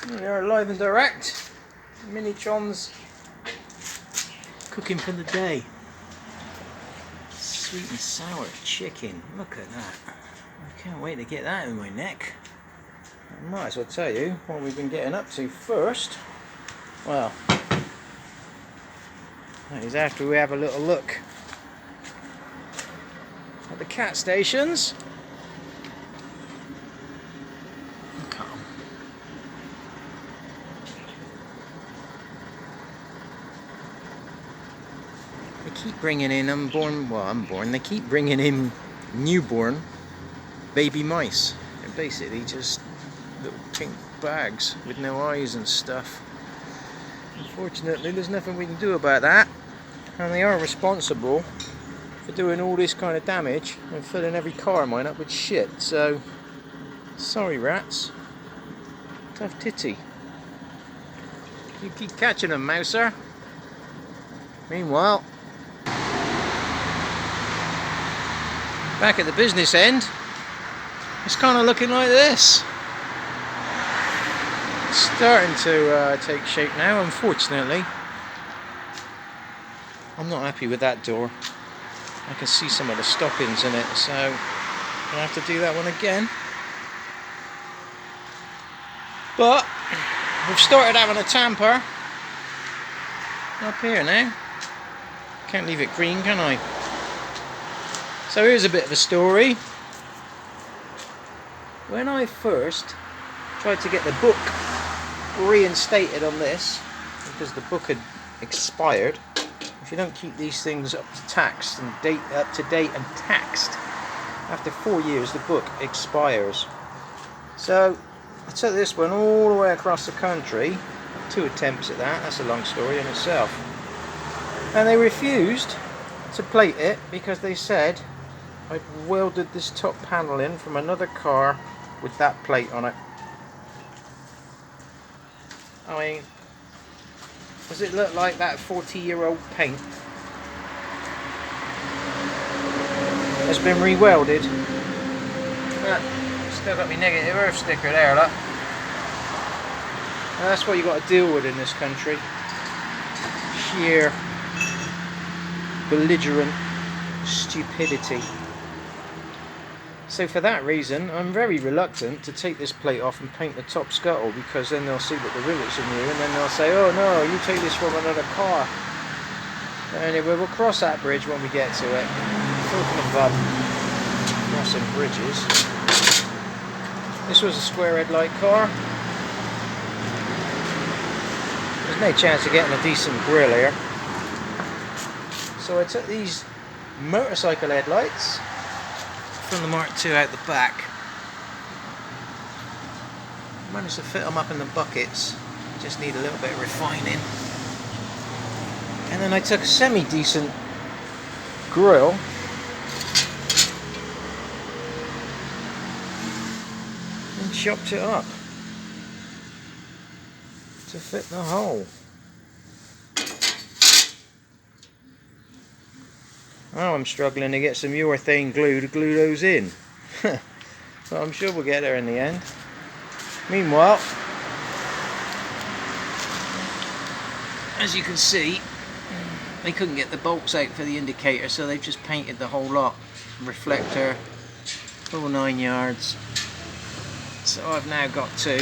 We are live and direct. Mini-trons cooking for the day. Sweet and sour chicken. Look at that. I can't wait to get that in my neck. I might as well tell you what we've been getting up to first. Well, that is after we have a little look at the cat stations. They keep bringing in they keep bringing in newborn baby mice. They're basically just little pink bags with no eyes and stuff. Unfortunately, there's nothing we can do about that, and they are responsible for doing all this kind of damage and filling every car of mine up with shit. So, sorry rats. Tough titty. You keep catching them, Mouser. Meanwhile, back at the business end, it's kind of looking like this. It's starting to take shape now, unfortunately. I'm not happy with that door. I can see some of the stoppings in it, so I'm going to have to do that one again. But we've started having a tamper up here now. Can't leave it green, can I? So here's a bit of a story. When I first tried to get the book reinstated on this, because the book had expired, if you don't keep these things up to date and taxed, after 4 years the book expires. So I took this one all the way across the country, 2 attempts at that. That's a long story in itself. And they refused to plate it because they said I'd welded this top panel in from another car with that plate on it. I mean, does it look like that 40-year-old paint has been re-welded? Still got my negative earth sticker there, look. And that's what you got to deal with in this country. Sheer belligerent stupidity. So for that reason, I'm very reluctant to take this plate off and paint the top scuttle, because then they'll see that the rivets are new, and then they'll say, oh no, you take this from another car. Anyway, we'll cross that bridge when we get to it. Talking about crossing bridges, this was a square headlight car. There's no chance of getting a decent grille here. So I took these motorcycle headlights from the Mark II out the back. Managed to fit them up in the buckets. Just need a little bit of refining. And then I took a semi-decent grille and chopped it up to fit the hole. Oh, I'm struggling to get some urethane glue to glue those in. But I'm sure we'll get there in the end. Meanwhile, as you can see, they couldn't get the bolts out for the indicator, so they've just painted the whole lot. Reflector, full 9 yards. So I've now got to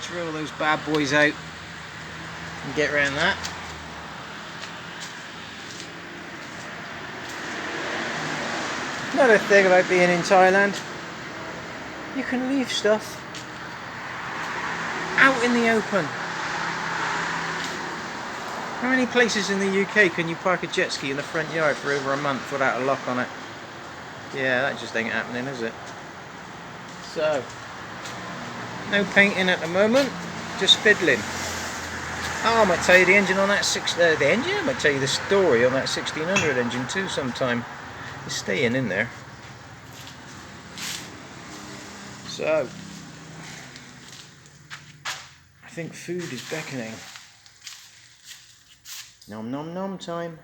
drill those bad boys out and get around that. Another thing about being in Thailand, you can leave stuff out in the open. How many places in the UK can you park a jet ski in the front yard for over a month without a lock on it? Yeah, that just ain't happening, is it? So, no painting at the moment, just fiddling. Oh, I might tell you the engine on that I might tell you the story on that 1600 engine too sometime. It's staying in there. So, I think food is beckoning. Nom nom nom time.